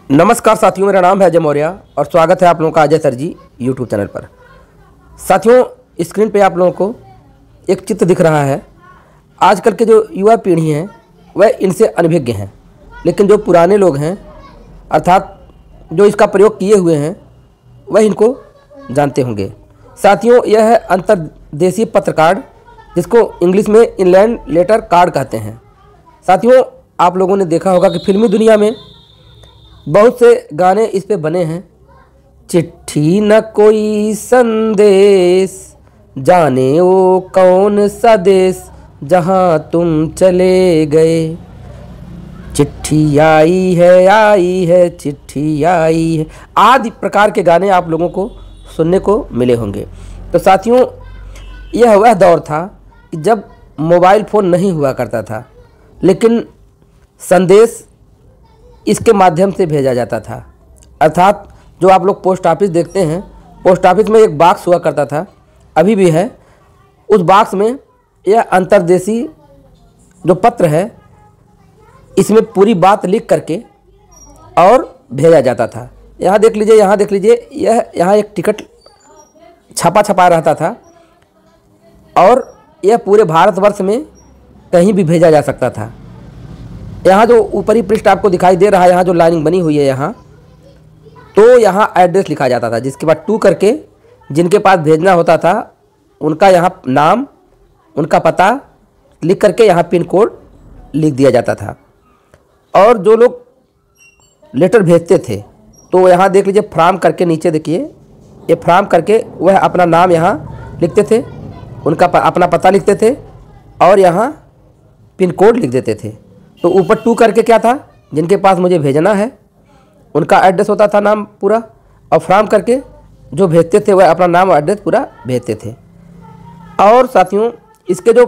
नमस्कार साथियों, मेरा नाम है अजय मौर्य और स्वागत है आप लोगों का अजय सर जी यूट्यूब चैनल पर। साथियों, स्क्रीन पे आप लोगों को एक चित्र दिख रहा है। आजकल के जो युवा पीढ़ी हैं वह इनसे अनभिज्ञ हैं, लेकिन जो पुराने लोग हैं अर्थात जो इसका प्रयोग किए हुए हैं वह इनको जानते होंगे। साथियों, यह है अंतर्देशीय पत्र कार्ड, जिसको इंग्लिश में इनलैंड लेटर कार्ड कहते हैं। साथियों, आप लोगों ने देखा होगा कि फिल्मी दुनिया में बहुत से गाने इस पे बने हैं। चिट्ठी न कोई संदेश, जाने वो कौन सा देश, जहाँ तुम चले गए। चिट्ठी आई है, चिट्ठी आई है, आदि प्रकार के गाने आप लोगों को सुनने को मिले होंगे। तो साथियों, यह वह दौर था कि जब मोबाइल फ़ोन नहीं हुआ करता था, लेकिन संदेश इसके माध्यम से भेजा जाता था। अर्थात जो आप लोग पोस्ट ऑफिस देखते हैं, पोस्ट ऑफिस में एक बॉक्स हुआ करता था, अभी भी है। उस बॉक्स में यह अंतर्देशीय जो पत्र है, इसमें पूरी बात लिख करके और भेजा जाता था। यहाँ देख लीजिए, यह यहाँ एक टिकट छपा रहता था और यह पूरे भारतवर्ष में कहीं भी भेजा जा सकता था। यहाँ जो ऊपरी पृष्ठ आपको दिखाई दे रहा है, यहाँ जो लाइनिंग बनी हुई है यहाँ, तो यहाँ एड्रेस लिखा जाता था, जिसके बाद टू करके जिनके पास भेजना होता था उनका यहाँ नाम, उनका पता लिख करके यहाँ पिन कोड लिख दिया जाता था। और जो लोग लेटर भेजते थे तो यहाँ देख लीजिए, फ्राम करके नीचे देखिए, ये फ्राम करके वह अपना नाम यहाँ लिखते थे, उनका अपना पता लिखते थे और यहाँ पिन कोड लिख देते थे। तो ऊपर टू करके क्या था, जिनके पास मुझे भेजना है उनका एड्रेस होता था, नाम पूरा, और फ्राम करके जो भेजते थे वह अपना नाम और एड्रेस पूरा भेजते थे। और साथियों, इसके जो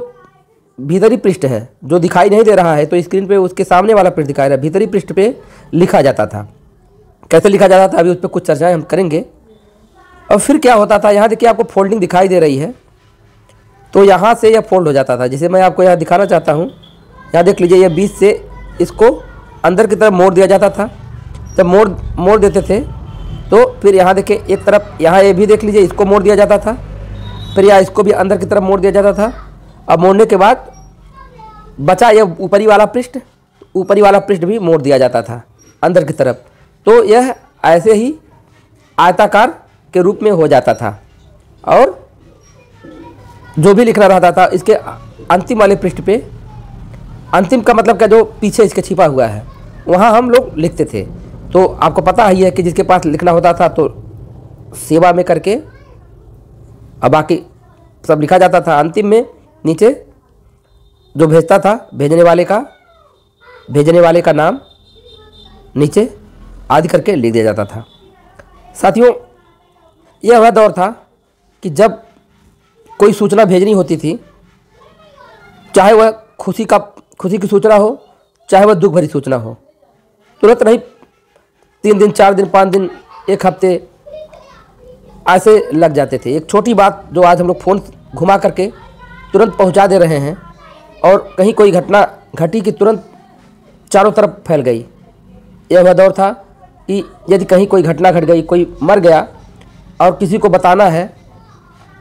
भीतरी पृष्ठ है जो दिखाई नहीं दे रहा है, तो स्क्रीन पे उसके सामने वाला पृष्ठ दिखाई रहा है, भीतरी पृष्ठ पे लिखा जाता था। कैसे लिखा जाता था, अभी उस पर कुछ चर्चाएँ हम करेंगे। और फिर क्या होता था, यहाँ देखिए आपको फोल्डिंग दिखाई दे रही है, तो यहाँ से यह फोल्ड हो जाता था। जिसे मैं आपको यहाँ दिखाना चाहता हूँ, यहाँ देख लीजिए, यह बीच से इसको अंदर की तरफ मोड़ दिया जाता था। जब मोड़ देते थे तो फिर यहाँ देखिए एक तरफ, यहाँ ये भी देख लीजिए, इसको मोड़ दिया जाता था, फिर यहाँ इसको भी अंदर की तरफ मोड़ दिया जाता था। अब मोड़ने के बाद बचा यह ऊपरी वाला पृष्ठ भी मोड़ दिया जाता था अंदर की तरफ। तो यह ऐसे ही आयताकार के रूप में हो जाता था और जो भी लिखना रहता था इसके अंतिम वाले पृष्ठ पे, अंतिम का मतलब क्या, जो पीछे इसके छिपा हुआ है वहाँ हम लोग लिखते थे। तो आपको पता ही है कि जिसके पास लिखना होता था तो सेवा में करके, अब बाकी सब लिखा जाता था। अंतिम में नीचे जो भेजता था, भेजने वाले का नाम नीचे आदि करके लिख दिया जाता था। साथियों, यह वह दौर था कि जब कोई सूचना भेजनी होती थी, चाहे वह खुशी की सूचना हो, चाहे वह दुख भरी सूचना हो, तुरंत नहीं, 3 दिन 4 दिन 5 दिन 1 हफ्ते ऐसे लग जाते थे। एक छोटी बात जो आज हम लोग फ़ोन घुमा करके तुरंत पहुंचा दे रहे हैं और कहीं कोई घटना घटी कि तुरंत चारों तरफ फैल गई। यह वह दौर था कि यदि कहीं कोई घटना घट गई, कोई मर गया और किसी को बताना है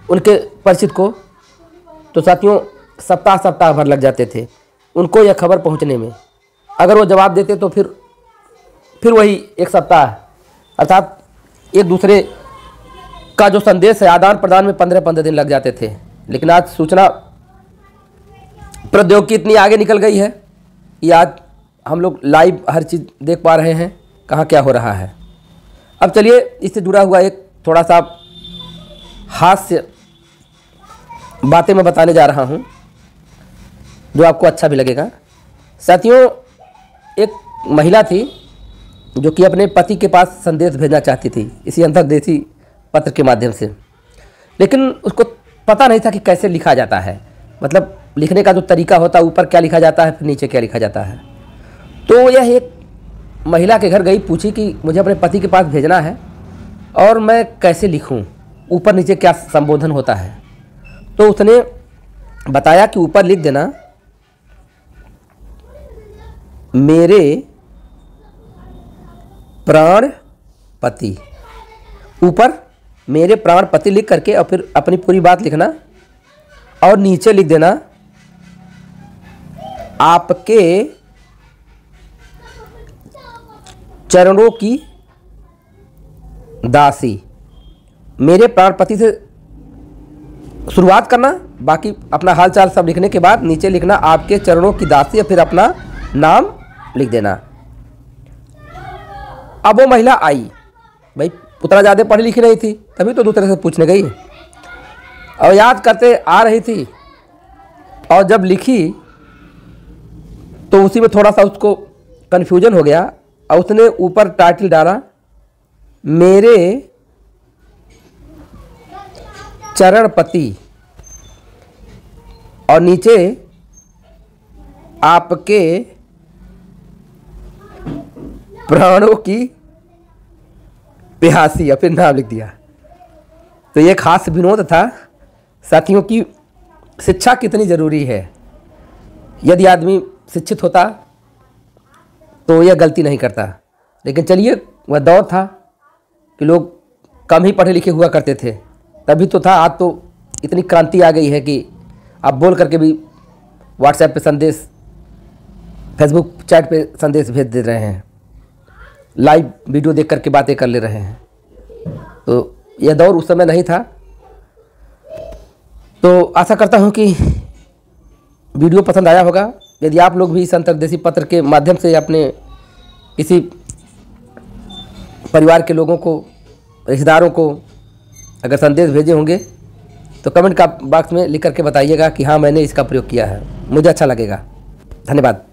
उनके परिचित को, तो साथियों सप्ताह भर लग जाते थे उनको यह खबर पहुंचने में। अगर वो जवाब देते तो फिर वही एक सप्ताह, अर्थात एक दूसरे का जो संदेश है आदान प्रदान में 15-15 दिन लग जाते थे। लेकिन आज सूचना प्रौद्योगिकी इतनी आगे निकल गई है कि आज हम लोग लाइव हर चीज़ देख पा रहे हैं, कहाँ क्या हो रहा है। अब चलिए, इससे जुड़ा हुआ एक थोड़ा सा हास्य बातें मैं बताने जा रहा हूँ जो आपको अच्छा भी लगेगा। साथियों, एक महिला थी जो कि अपने पति के पास संदेश भेजना चाहती थी इसी अंतर्देशीय पत्र के माध्यम से, लेकिन उसको पता नहीं था कि कैसे लिखा जाता है, मतलब लिखने का जो तरीका होता है, ऊपर क्या लिखा जाता है, फिर नीचे क्या लिखा जाता है। तो यह एक महिला के घर गई, पूछी कि मुझे अपने पति के पास भेजना है और मैं कैसे लिखूं, ऊपर नीचे क्या संबोधन होता है। तो उसने बताया कि ऊपर लिख देना, मेरे प्राण पति, ऊपर मेरे प्राण पति लिख करके और फिर अपनी पूरी बात लिखना और नीचे लिख देना आपके चरणों की दासी। मेरे प्राण पति से शुरुआत करना, बाकी अपना हाल चाल सब लिखने के बाद नीचे लिखना आपके चरणों की दासी और फिर अपना नाम लिख देना। अब वो महिला आई, भाई उतना ज़्यादा पढ़ी लिखी नहीं थी, तभी तो दूसरे से पूछने गई और याद करते आ रही थी, और जब लिखी तो उसी में थोड़ा सा उसको कन्फ्यूजन हो गया और उसने ऊपर टाइटल डाला मेरे चरणपति और नीचे आपके प्राणों की प्यासी, और फिर नाम लिख दिया। तो ये खास विनोद था साथियों की शिक्षा कितनी ज़रूरी है। यदि आदमी शिक्षित होता तो यह गलती नहीं करता, लेकिन चलिए वह दौर था कि लोग कम ही पढ़े लिखे हुआ करते थे, तभी तो था। आज तो इतनी क्रांति आ गई है कि आप बोल करके भी व्हाट्सएप पे संदेश, फेसबुक चैट पे संदेश भेज दे रहे हैं, लाइव वीडियो देख करके बातें कर ले रहे हैं। तो यह दौर उस समय नहीं था। तो आशा करता हूँ कि वीडियो पसंद आया होगा। यदि आप लोग भी इस अंतर्देशीय पत्र के माध्यम से अपने किसी परिवार के लोगों को, रिश्तेदारों को अगर संदेश भेजे होंगे तो कमेंट का बॉक्स में लिख करके बताइएगा कि हाँ मैंने इसका प्रयोग किया है, मुझे अच्छा लगेगा। धन्यवाद।